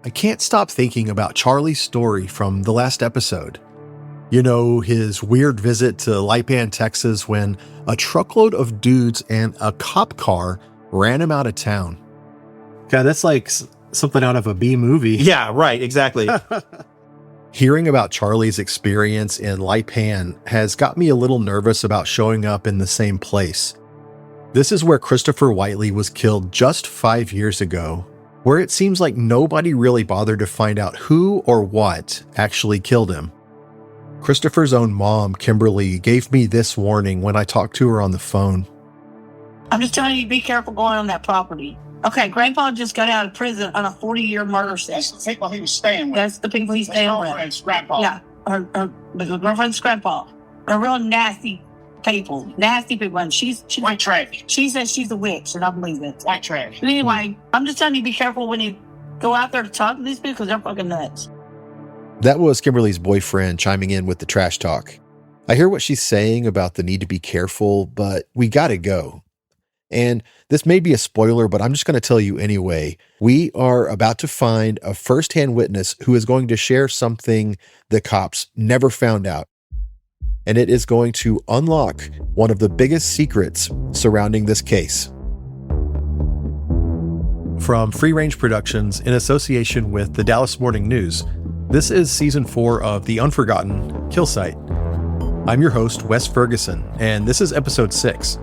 I can't stop thinking about Charlie's story from the last episode. You know, his weird visit to Lipan, Texas, when a truckload of dudes and a cop car ran him out of town. God, that's like something out of a B movie. Yeah, right, exactly. Hearing about Charlie's experience in Lipan has got me a little nervous about showing up in the same place. This is where Christopher Whiteley was killed just 5 years ago, where it seems like nobody really bothered to find out who or what actually killed him. Christopher's own mom, Kimberly, gave me this warning when I talked to her on the phone. I'm just telling you to be careful going on that property. Okay, Grandpa just got out of prison on a 40-year murder sentence. That's the people he was staying with. That's the people he's staying with. Girlfriend's grandpa. Yeah, the girlfriend's grandpa. They're real nasty people. Nasty people. And she's White trash. She says she's a witch, and I believe it. White trash. But anyway, I'm just telling you to be careful when you go out there to talk to these people because they're fucking nuts. That was Kimberly's boyfriend chiming in with the trash talk. I hear what she's saying about the need to be careful, but we gotta go. And this may be a spoiler, but I'm just going to tell you anyway. We are about to find a first-hand witness who is going to share something the cops never found out. And it is going to unlock one of the biggest secrets surrounding this case. From Free Range Productions in association with the Dallas Morning News, this is Season 4 of The Unforgotten Kill Site. I'm your host, Wes Ferguson, and this is Episode 6.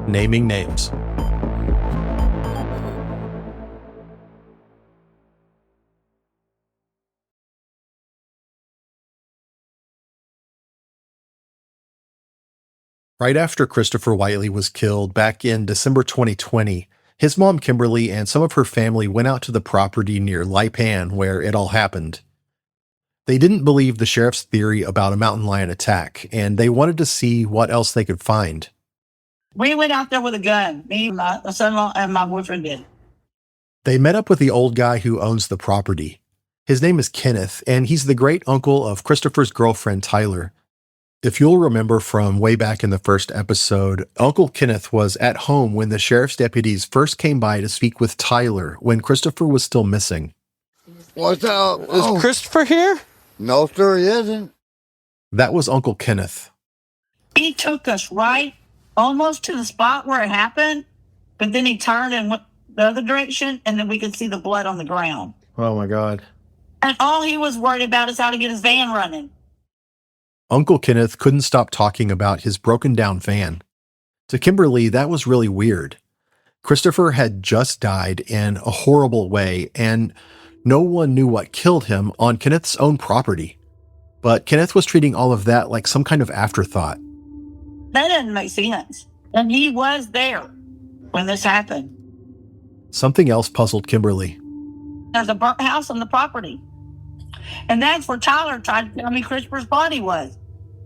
Naming Names. Right after Christopher Whiteley was killed back in December 2020, his mom Kimberly and some of her family went out to the property near Lipan where it all happened. They didn't believe the sheriff's theory about a mountain lion attack, and they wanted to see what else they could find. We went out there with a gun. Me, my son-in-law, and my boyfriend did. They met up with the old guy who owns the property. His name is Kenneth, and he's the great uncle of Christopher's girlfriend, Tyler. If you'll remember from way back in the first episode, Uncle Kenneth was at home when the sheriff's deputies first came by to speak with Tyler when Christopher was still missing. What's up? Is Christopher here? No, sir, he isn't. That was Uncle Kenneth. He took us right almost to the spot where it happened, but then he turned and went the other direction, and then we could see the blood on the ground. Oh my God. And all he was worried about is how to get his van running. Uncle Kenneth couldn't stop talking about his broken down van. To Kimberly, that was really weird. Christopher had just died in a horrible way, and no one knew what killed him on Kenneth's own property. But Kenneth was treating all of that like some kind of afterthought. That doesn't make sense. And he was there when this happened. Something else puzzled Kimberly. There's a burnt house on the property. And that's where Tyler tried to tell me Christopher's body was.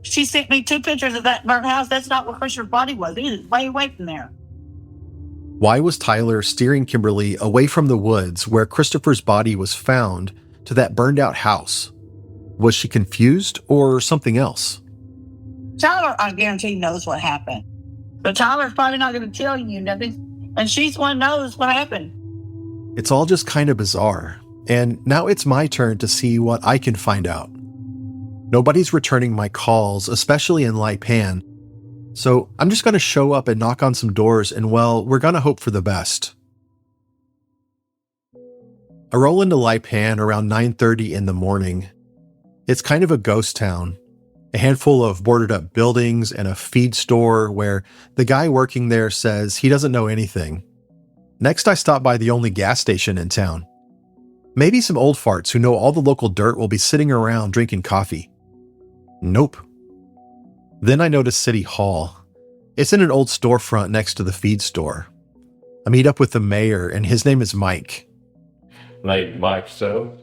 She sent me 2 pictures of that burnt house. That's not where Christopher's body was. It was way away from there. Why was Tyler steering Kimberly away from the woods where Christopher's body was found to that burned out house? Was she confused or something else? Tyler, I guarantee, knows what happened. But Tyler's probably not going to tell you nothing. And she's the one who knows what happened. It's all just kind of bizarre. And now it's my turn to see what I can find out. Nobody's returning my calls, especially in Lipan. So I'm just going to show up and knock on some doors and, well, we're going to hope for the best. I roll into Lipan around 9:30 in the morning. It's kind of a ghost town. A handful of boarded up buildings and a feed store where the guy working there says he doesn't know anything. Next, I stop by the only gas station in town. Maybe some old farts who know all the local dirt will be sitting around drinking coffee. Nope. Then I notice City Hall. It's in an old storefront next to the feed store. I meet up with the mayor, and his name is Mike. Named Mike So,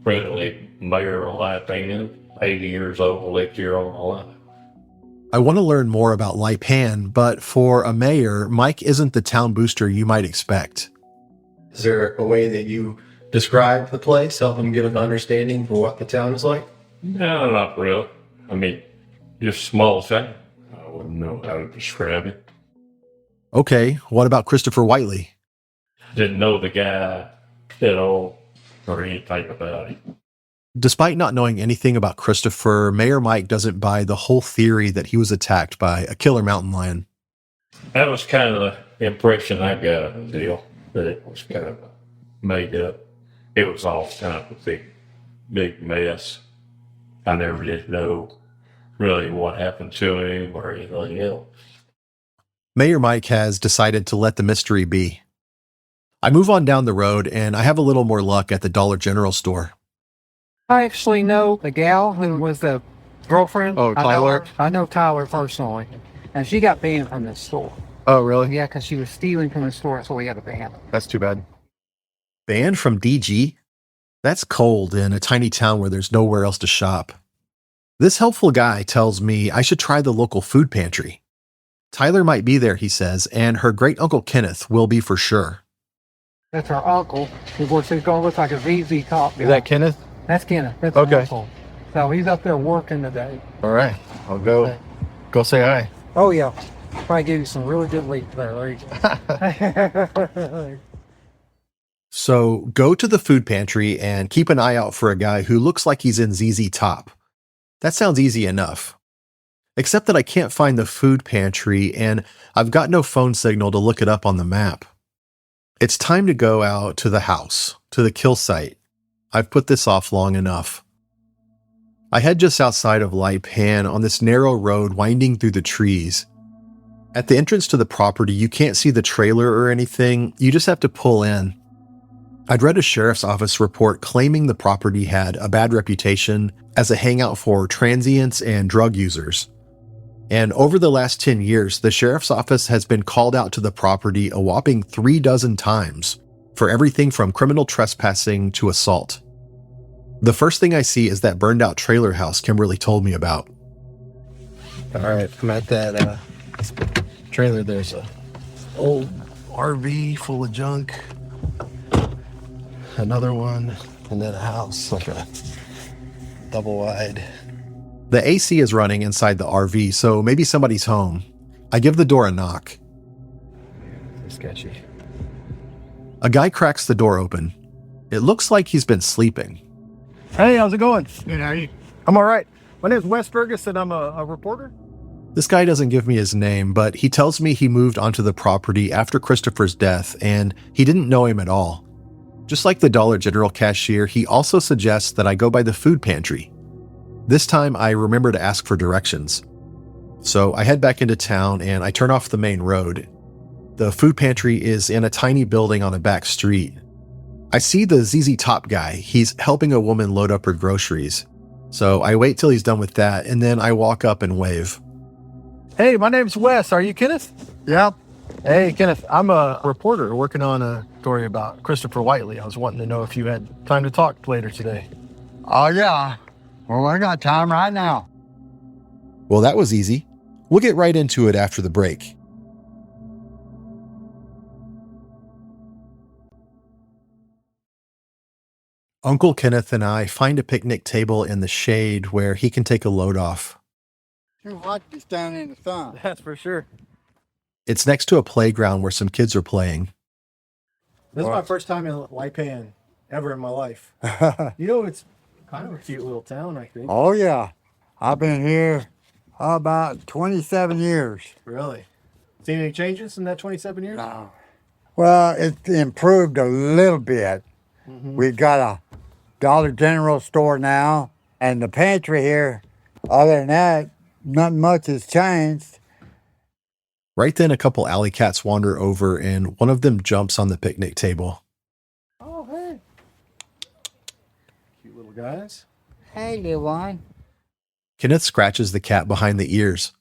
presently mayor of Lipan, 80 years old, lived here all my life. I want to learn more about Lipan, but for a mayor, Mike isn't the town booster you might expect. Is there a way that you describe the place, help them get an understanding for what the town is like? No, not really. I mean, just small town. I wouldn't know how to describe it. Okay, what about Christopher Whiteley? Didn't know the guy at all. or anything about it. Despite not knowing anything about Christopher, Mayor Mike doesn't buy the whole theory that he was attacked by a killer mountain lion. That was kind of the impression I got of the deal, that it was kind of made up. It was all kind of a big mess. I never did know really what happened to him or anything else. Mayor Mike has decided to let the mystery be. I move on down the road and I have a little more luck at the Dollar General store. I actually know the gal who was the girlfriend. Oh, Tyler? I know Tyler personally. And she got banned from this store. Oh, really? Yeah, because she was stealing from the store, so we got a ban. That's too bad. Banned from DG? That's cold in a tiny town where there's nowhere else to shop. This helpful guy tells me I should try the local food pantry. Tyler might be there, he says, and her great-uncle Kenneth will be for sure. That's our uncle. Of course, he's going to look like a VZ cop. Is that Kenneth? That's Kenneth. That's Okay. our uncle. So he's up there working today. All right. I'll go say hi. Oh, yeah. Probably give you some really good leaf there. There you go. So go to the food pantry and keep an eye out for a guy who looks like he's in ZZ Top. That sounds easy enough. Except that I can't find the food pantry and I've got no phone signal to look it up on the map. It's time to go out to the house, to the kill site. I've put this off long enough. I head just outside of Lipan on this narrow road winding through the trees. At the entrance to the property, you can't see the trailer or anything, you just have to pull in. I'd read a sheriff's office report claiming the property had a bad reputation as a hangout for transients and drug users. And over the last 10 years, the sheriff's office has been called out to the property a whopping 36 times for everything from criminal trespassing to assault. The first thing I see is that burned out trailer house Kimberly told me about. All right, I'm at that trailer. There's a old RV full of junk. Another one, and then a house, like a double wide. The AC is running inside the RV, so maybe somebody's home. I give the door a knock. Sketchy. A guy cracks the door open. It looks like he's been sleeping. Hey, how's it going? Good, how are you? I'm all right. My name's Wes Ferguson. I'm a reporter. This guy doesn't give me his name, but he tells me he moved onto the property after Christopher's death, and he didn't know him at all. Just like the Dollar General cashier, he also suggests that I go by the food pantry. This time, I remember to ask for directions. So I head back into town and I turn off the main road. The food pantry is in a tiny building on a back street. I see the ZZ Top guy. He's helping a woman load up her groceries. So I wait till he's done with that, and then I walk up and wave. Hey, my name's Wes. Are you Kenneth? Yep. Hey, Kenneth. I'm a reporter working on a story about Christopher Whiteley. I was wanting to know if you had time to talk later today. Oh, yeah. Well, I got time right now. Well, that was easy. We'll get right into it after the break. Uncle Kenneth and I find a picnic table in the shade where he can take a load off. Too hot to stand in the sun. That's for sure. It's next to a playground where some kids are playing. This is my first time in Lipan ever in my life. You know, it's kind of a cute little town, I think. Oh, yeah. I've been here about 27 years. Really? Seen any changes in that 27 years? No. Well, it's improved a little bit. We've got a Dollar General store now, and the pantry here. Other than that, not much has changed. Right then, a couple alley cats wander over and one of them jumps on the picnic table. Oh, hey. Cute little guys. Hey, little one. Kenneth scratches the cat behind the ears.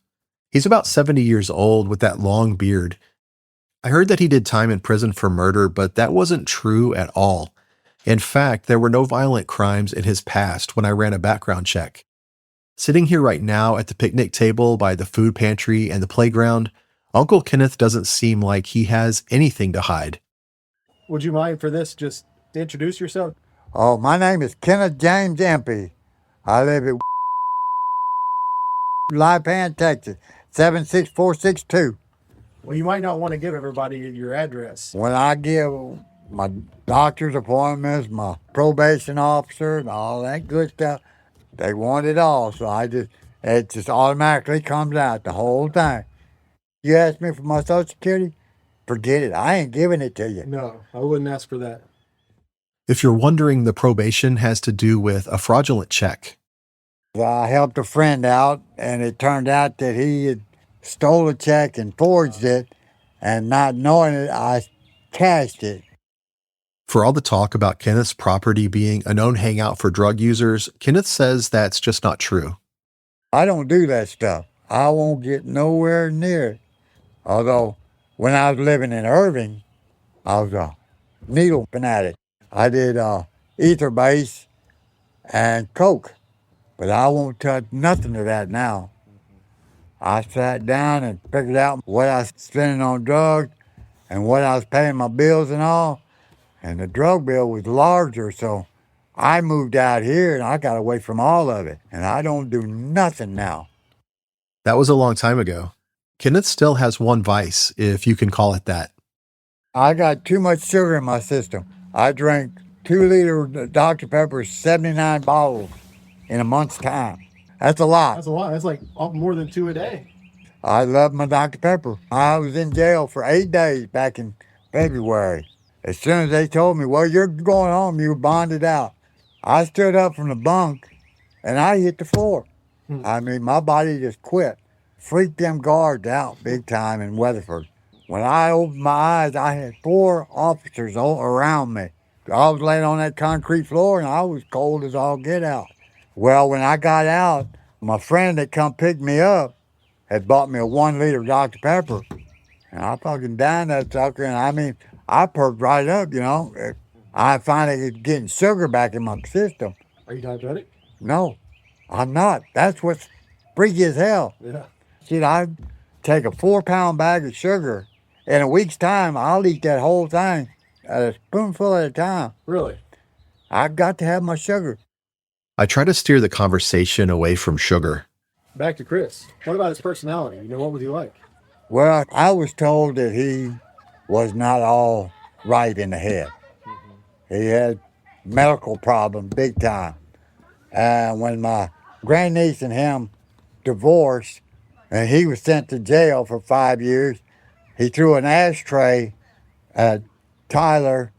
He's about 70 years old with that long beard. I heard that he did time in prison for murder, but that wasn't true at all. In fact, there were no violent crimes in his past when I ran a background check. Sitting here right now at the picnic table by the food pantry and the playground, Uncle Kenneth doesn't seem like he has anything to hide. Would you mind for this just to introduce yourself? Oh, my name is Kenneth James Empey. I live at Lipan, Texas, 76462. Well, you might not want to give everybody your address. When I give my doctor's appointments, my probation officer, and all that good stuff. They want it all, so it just automatically comes out, the whole thing. You ask me for my Social Security, forget it. I ain't giving it to you. No, I wouldn't ask for that. If you're wondering, the probation has to do with a fraudulent check. I helped a friend out, and it turned out that he had stole a check and forged it, and not knowing it, I cashed it. For all the talk about Kenneth's property being a known hangout for drug users, Kenneth says that's just not true. I don't do that stuff. I won't get nowhere near it. Although, when I was living in Irving, I was a needle fanatic. I did ether base and coke, but I won't touch nothing of that now. I sat down and figured out what I was spending on drugs and what I was paying my bills and all, and the drug bill was larger, so I moved out here and I got away from all of it, and I don't do nothing now. That was a long time ago. Kenneth still has one vice, if you can call it that. I got too much sugar in my system. I drank 2-liter Dr. Pepper, 79 bottles in a month's time. That's a lot. That's a lot. That's like more than 2 a day. I love my Dr. Pepper. I was in jail for 8 days back in February. As soon as they told me, well, you're going home, you were bonded out, I stood up from the bunk and I hit the floor. I mean, my body just quit. Freaked them guards out big time in Weatherford. When I opened my eyes, I had 4 officers all around me. I was laying on that concrete floor and I was cold as all get out. Well, when I got out, my friend that come pick me up had bought me a 1-liter Dr. Pepper. And I fucking downed that sucker, and I mean, I perked right up, you know. I finally was getting sugar back in my system. Are you diabetic? No, I'm not. That's what's freaky as hell. Yeah. See, I'd take a 4-pound bag of sugar. In a week's time, I'll eat that whole thing at a spoonful at a time. Really? I've got to have my sugar. I try to steer the conversation away from sugar. Back to Chris. What about his personality? You know, what was he like? Well, I was told that he was not all right in the head. He had medical problems big time. And when my grandniece and him divorced, and he was sent to jail for 5 years, he threw an ashtray at Tyler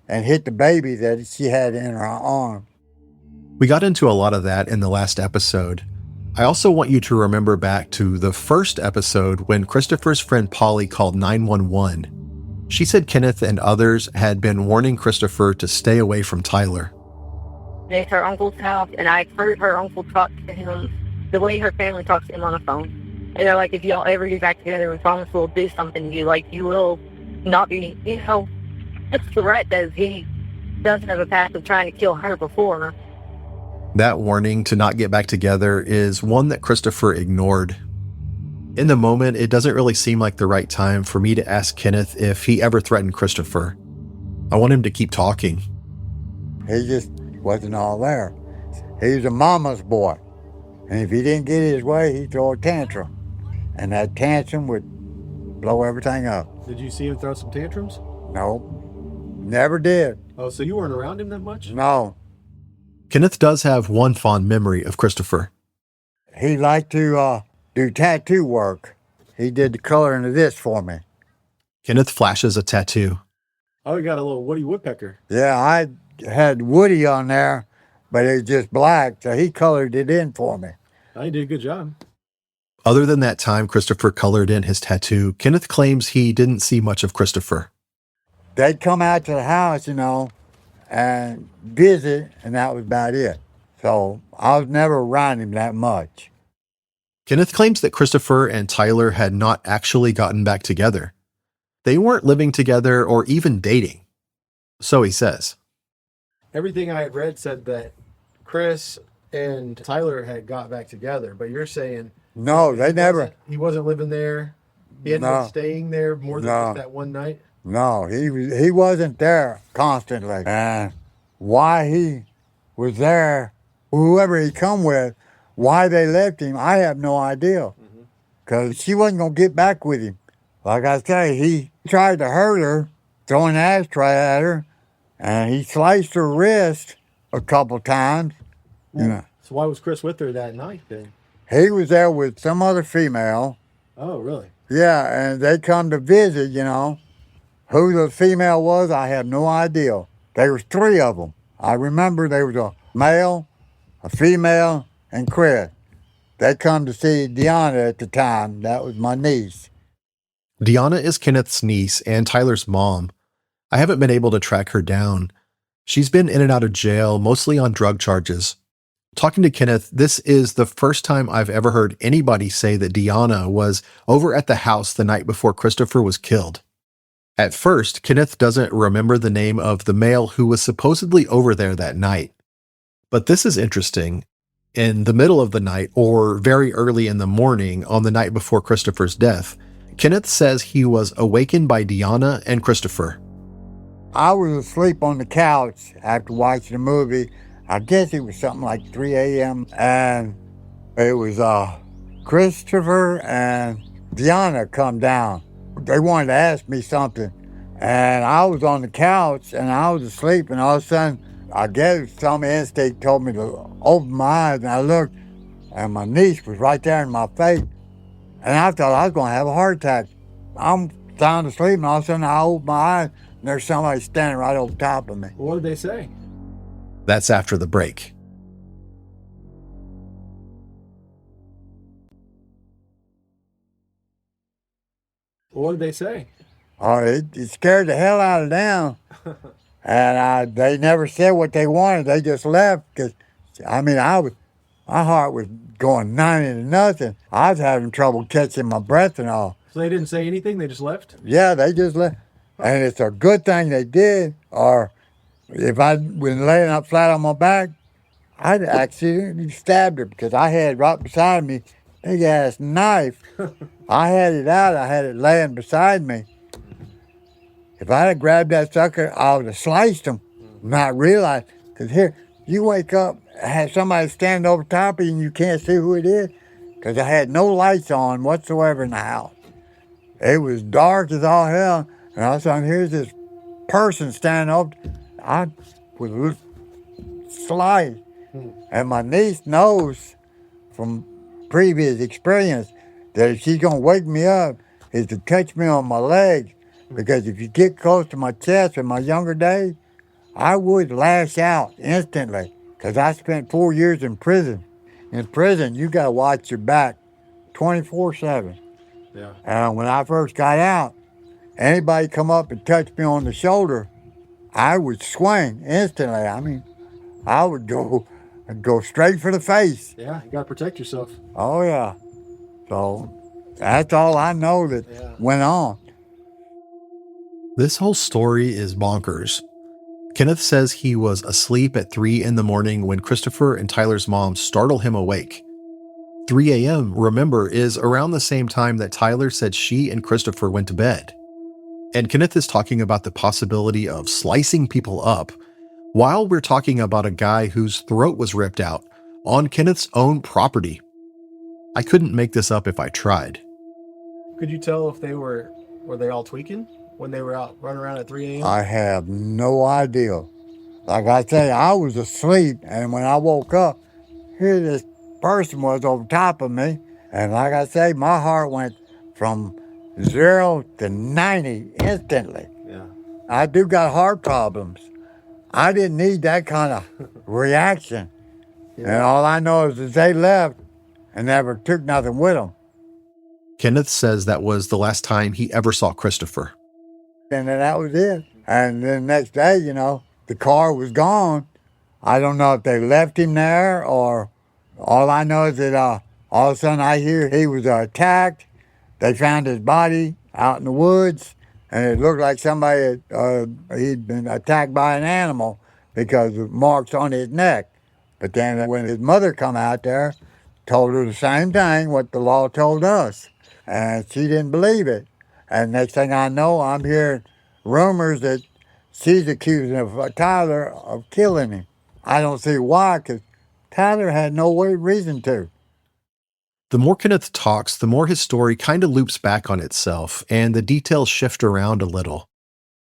and hit the baby that she had in her arm. We got into a lot of that in the last episode. I also want you to remember back to the first episode when Christopher's friend Polly called 911. She said Kenneth and others had been warning Christopher to stay away from Tyler. It's her uncle's house, and I heard her uncle talk to him the way her family talks to him on the phone. And they're like, if y'all ever get back together, we promise we'll do something to you. Like, you will not be, you know, it's the threat that he doesn't have a past of trying to kill her before. That warning to not get back together is one that Christopher ignored. In the moment, it doesn't really seem like the right time for me to ask Kenneth if he ever threatened Christopher. I want him to keep talking. He just wasn't all there. He was a mama's boy. And if he didn't get his way, he'd throw a tantrum. And that tantrum would blow everything up. Did you see him throw some tantrums? No, never did. Oh, so you weren't around him that much? No. Kenneth does have one fond memory of Christopher. He liked to do tattoo work. He did the coloring of this for me. Kenneth flashes a tattoo. Oh, you got a little Woody Woodpecker. Yeah, I had Woody on there, but it was just black, so he colored it in for me. Oh, you did a good job. Other than that time Christopher colored in his tattoo, Kenneth claims he didn't see much of Christopher. They'd come out to the house, you know, and visit, and that was about it. So I was never around him that much. Kenneth claims that Christopher and Tyler had not actually gotten back together. They weren't living together or even dating. So he says. Everything I had read said that Chris and Tyler had got back together, but you're saying... No, they never... He wasn't living there? He hadn't been staying there more than just that one night? No, he wasn't there constantly. And why he was there, whoever he come with, why they left him, I have no idea. Because she wasn't going to get back with him. Like I say, he tried to hurt her, throwing an ashtray at her, and he sliced her wrist a couple times. You know, So why was Chris with her that night then? he was there with some other female. Oh, really? Yeah, and they come to visit, you know. Who the female was, I have no idea. There was 3 of them. I remember there was a male, a female, and Chris. They come to see Deanna at the time. That was my niece. Deanna is Kenneth's niece and Tyler's mom. I haven't been able to track her down. She's been in and out of jail, mostly on drug charges. Talking to Kenneth, this is the first time I've ever heard anybody say that Deanna was over at the house the night before Christopher was killed. At first, Kenneth doesn't remember the name of the male who was supposedly over there that night. But this is interesting. In the middle of the night, or very early in the morning on the night before Christopher's death, Kenneth says he was awakened by Deanna and Christopher. I was asleep on the couch after watching the movie. I guess it was something like 3 a.m. and it was Christopher and Deanna come down. They wanted to ask me something, and I was on the couch and I was asleep, and all of a sudden, I guess some instinct told me to open my eyes, and I looked, and my niece was right there in my face, and I thought I was going to have a heart attack. I'm sound asleep, and all of a sudden I opened my eyes, and there's somebody standing right over top of me. What did they say? That's after the break. What did they say? Oh, it scared the hell out of them. And they never said what they wanted. They just left because, I mean, my heart was going 90 to nothing. I was having trouble catching my breath and all. So they didn't say anything? They just left? Yeah, they just left. And it's a good thing they did, or if I'd been laying up flat on my back, I'd accidentally stabbed her because I had right beside me a big ass knife. I had it out. I had it laying beside me. If I had grabbed that sucker, I would have sliced him, not realize. Because here, you wake up, have somebody standing over top of you and you can't see who it is. Because I had no lights on whatsoever in the house. It was dark as all hell. And all of a sudden, here's this person standing up. I was sliced. And my niece knows from previous experience that if she's going to wake me up, is to touch me on my legs. Because if you get close to my chest in my younger days, I would lash out instantly. Because I spent 4 years in prison. In prison, you got to watch your back 24/7. Yeah. And when I first got out, anybody come up and touch me on the shoulder, I would swing instantly. I mean, I would go straight for the face. Yeah, you got to protect yourself. Oh, yeah. So that's all I know that went on. This whole story is bonkers. Kenneth says he was asleep at 3 in the morning when Christopher and Tyler's mom startle him awake. 3 a.m., remember, is around the same time that Tyler said she and Christopher went to bed. And Kenneth is talking about the possibility of slicing people up while we're talking about a guy whose throat was ripped out on Kenneth's own property. I couldn't make this up if I tried. Could you tell if were they all tweaking when they were out running around at 3 a.m.? I have no idea. Like I say, I was asleep, and when I woke up, here this person was over top of me. And like I say, my heart went from 0 to 90 instantly. Yeah. I do got heart problems. I didn't need that kind of reaction. Yeah. And all I know is that they left and never took nothing with them. Kenneth says that was the last time he ever saw Christopher. And then that was it. And then the next day, you know, the car was gone. I don't know if they left him there, or all I know is that all of a sudden I hear he was attacked. They found his body out in the woods, and it looked like somebody he'd been attacked by an animal because of marks on his neck. But then when his mother come out there, told her the same thing what the law told us, and she didn't believe it. And next thing I know, I'm hearing rumors that she's accusing of Tyler of killing him. I don't see why, because Tyler had no reason to. The more Kenneth talks, the more his story kind of loops back on itself, and the details shift around a little.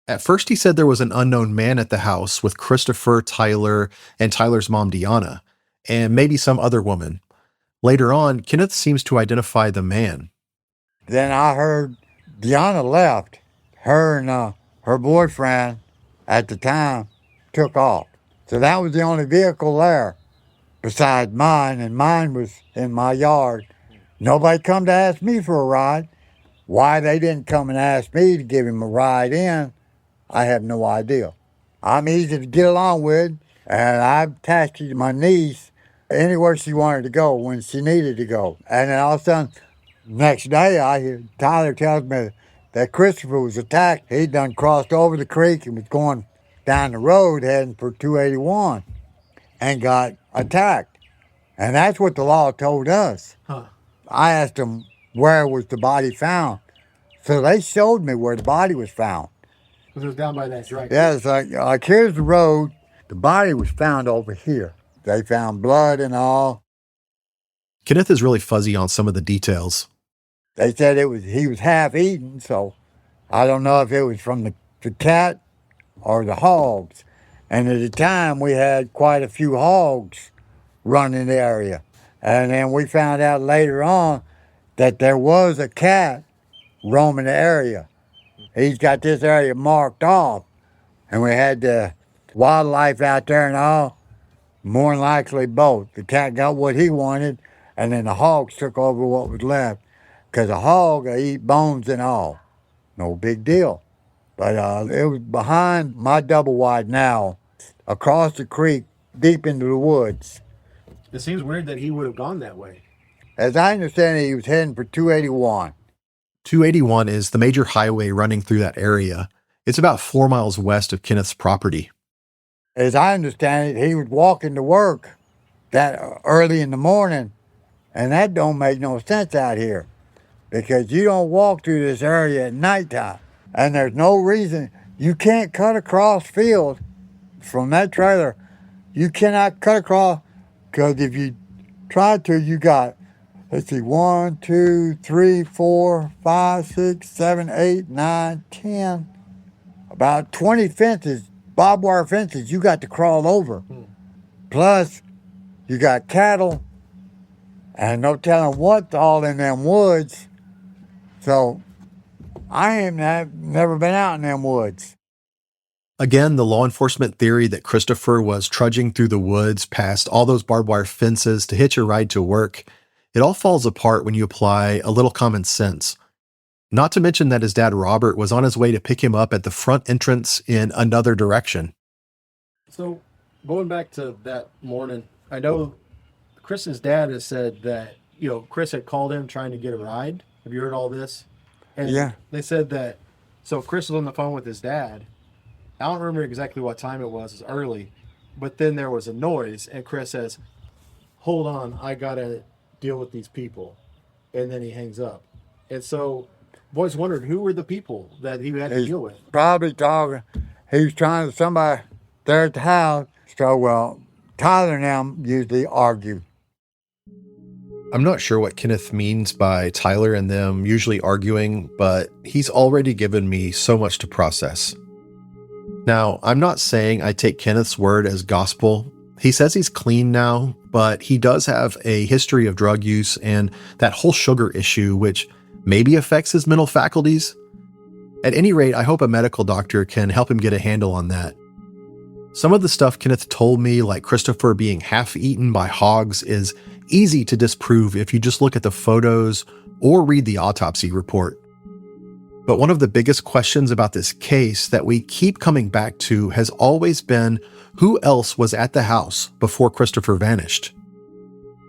At first, he said there was an unknown man at the house with Christopher, Tyler, and Tyler's mom, Deanna, and maybe some other woman. Later on, Kenneth seems to identify the man. Then I heard Deanna left. Her and her boyfriend at the time took off. So that was the only vehicle there besides mine, and mine was in my yard. Nobody come to ask me for a ride. Why they didn't come and ask me to give him a ride in, I have no idea. I'm easy to get along with, and I attached to my niece anywhere she wanted to go when she needed to go. And then all of a sudden, next day, I hear Tyler tells me that Christopher was attacked. He'd done crossed over the creek and was going down the road heading for 281 and got attacked. And that's what the law told us. Huh. I asked them where was the body found. So they showed me where the body was found. Because it was down by that dry creek. Yeah, it's like here's the road. The body was found over here. They found blood and all. Kenneth is really fuzzy on some of the details. They said he was half eaten, so I don't know if it was from the cat or the hogs. And at the time, we had quite a few hogs running the area. And then we found out later on that there was a cat roaming the area. He's got this area marked off, and we had the wildlife out there and all. More than likely both. The cat got what he wanted, and then the hogs took over what was left. Because a hog, they eat bones and all. No big deal. But it was behind my double wide now, across the creek, deep into the woods. It seems weird that he would have gone that way. As I understand it, he was heading for 281. 281 is the major highway running through that area. It's about 4 miles west of Kenneth's property. As I understand it, he was walking to work that early in the morning, and that don't make no sense out here because you don't walk through this area at nighttime, and there's no reason. You can't cut across field from that trailer. You cannot cut across because if you try to, you got, let's see, 1, 2, 3, 4, 5, 6, 7, 8, 9, 10, about 20 fences, barbed wire fences you got to crawl over. Plus, you got cattle, and no telling what's all in them woods. So, I've never been out in them woods. Again, the law enforcement theory that Christopher was trudging through the woods past all those barbed wire fences to hitch a ride to work, it all falls apart when you apply a little common sense. Not to mention that his dad Robert was on his way to pick him up at the front entrance in another direction. So, going back to that morning, I know Chris's dad has said that, Chris had called him trying to get a ride. Have you heard all this? And Yeah. They said that, so Chris was on the phone with his dad. I don't remember exactly what time it was early, but then there was a noise, and Chris says, hold on, I got to deal with these people. And then he hangs up. And so, boys wondered who were the people that he had to deal with. Probably talking. He was trying to somebody there at the house. So, well, Tyler and them usually argue. I'm not sure what Kenneth means by Tyler and them usually arguing, but he's already given me so much to process. Now, I'm not saying I take Kenneth's word as gospel. He says he's clean now, but he does have a history of drug use and that whole sugar issue, which maybe affects his mental faculties. At any rate, I hope a medical doctor can help him get a handle on that. Some of the stuff Kenneth told me, like Christopher being half-eaten by hogs, is easy to disprove if you just look at the photos or read the autopsy report. But one of the biggest questions about this case that we keep coming back to has always been who else was at the house before Christopher vanished.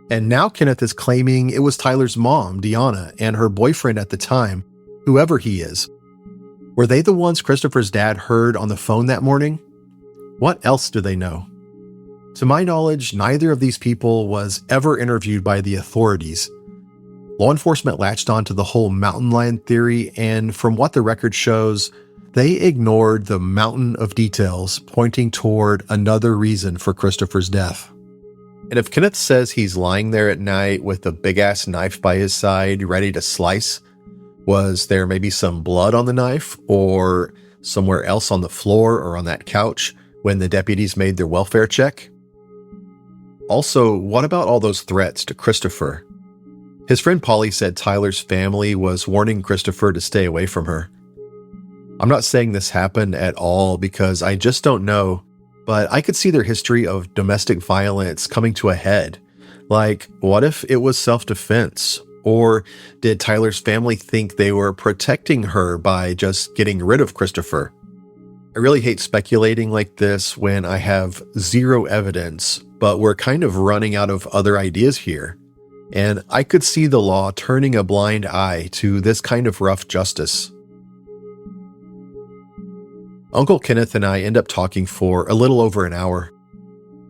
And now Kenneth is claiming it was Tyler's mom, Deanna, and her boyfriend at the time, whoever he is. Were they the ones Christopher's dad heard on the phone that morning? What else do they know? To my knowledge, neither of these people was ever interviewed by the authorities. Law enforcement latched onto the whole mountain lion theory, and from what the record shows, they ignored the mountain of details pointing toward another reason for Christopher's death. And if Kenneth says he's lying there at night with a big-ass knife by his side, ready to slice, was there maybe some blood on the knife? Or somewhere else on the floor or on that couch when the deputies made their welfare check? Also, what about all those threats to Christopher? His friend Polly said Tyler's family was warning Christopher to stay away from her. I'm not saying this happened at all because I just don't know, but I could see their history of domestic violence coming to a head. Like, what if it was self-defense? Or did Tyler's family think they were protecting her by just getting rid of Christopher? I really hate speculating like this when I have zero evidence, but we're kind of running out of other ideas here. And I could see the law turning a blind eye to this kind of rough justice. Uncle Kenneth and I end up talking for a little over an hour.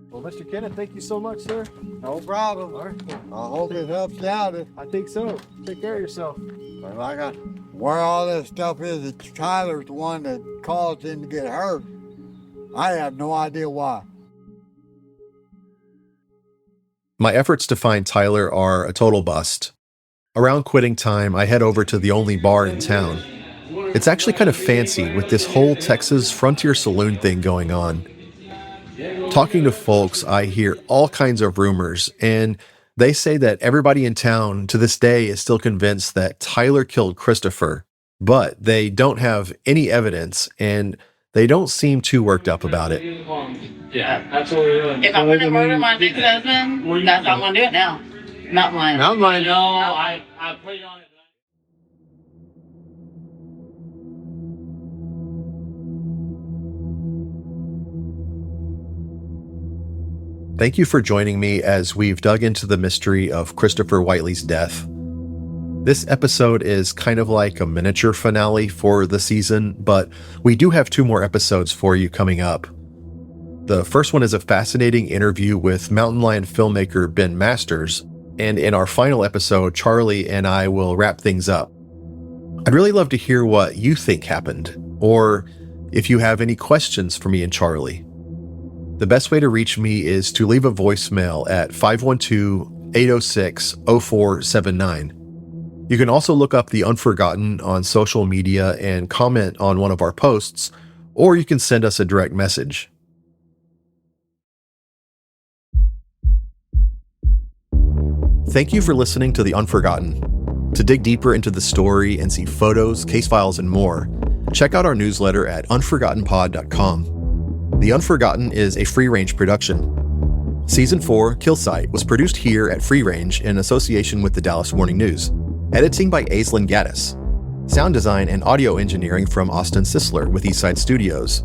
Well, Mr. Kenneth, thank you so much, sir. No problem. All right. I hope it helps you out. I think so. Take care of yourself. But like where all this stuff is, it's Tyler's the one that caused him to get hurt. I have no idea why. My efforts to find Tyler are a total bust. Around quitting time, I head over to the only bar in town. It's actually kind of fancy with this whole Texas Frontier Saloon thing going on. Talking to folks, I hear all kinds of rumors, and they say that everybody in town to this day is still convinced that Tyler killed Christopher, but they don't have any evidence, and they don't seem too worked up about it. Yeah, that's what we're doing. If I'm going to murder my ex-husband, that's how I'm going to do it now. Mountain lion. No, I put it on it. Thank you for joining me as we've dug into the mystery of Christopher Whiteley's death. This episode is kind of like a miniature finale for the season, but we do have 2 more episodes for you coming up. The first one is a fascinating interview with mountain lion filmmaker Ben Masters, and in our final episode, Charlie and I will wrap things up. I'd really love to hear what you think happened, or if you have any questions for me and Charlie. The best way to reach me is to leave a voicemail at 512-806-0479. You can also look up The Unforgotten on social media and comment on one of our posts, or you can send us a direct message. Thank you for listening to The Unforgotten. To dig deeper into the story and see photos, case files, and more, check out our newsletter at unforgottenpod.com. The Unforgotten is a free-range production. Season 4, Kill Site, was produced here at Free Range in association with the Dallas Morning News. Editing by Aislinn Gaddis. Sound design and audio engineering from Austin Sisler with Eastside Studios.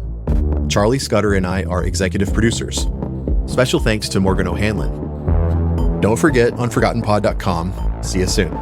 Charlie Scudder and I are executive producers. Special thanks to Morgan O'Hanlon. Don't forget unforgottenpod.com. See you soon.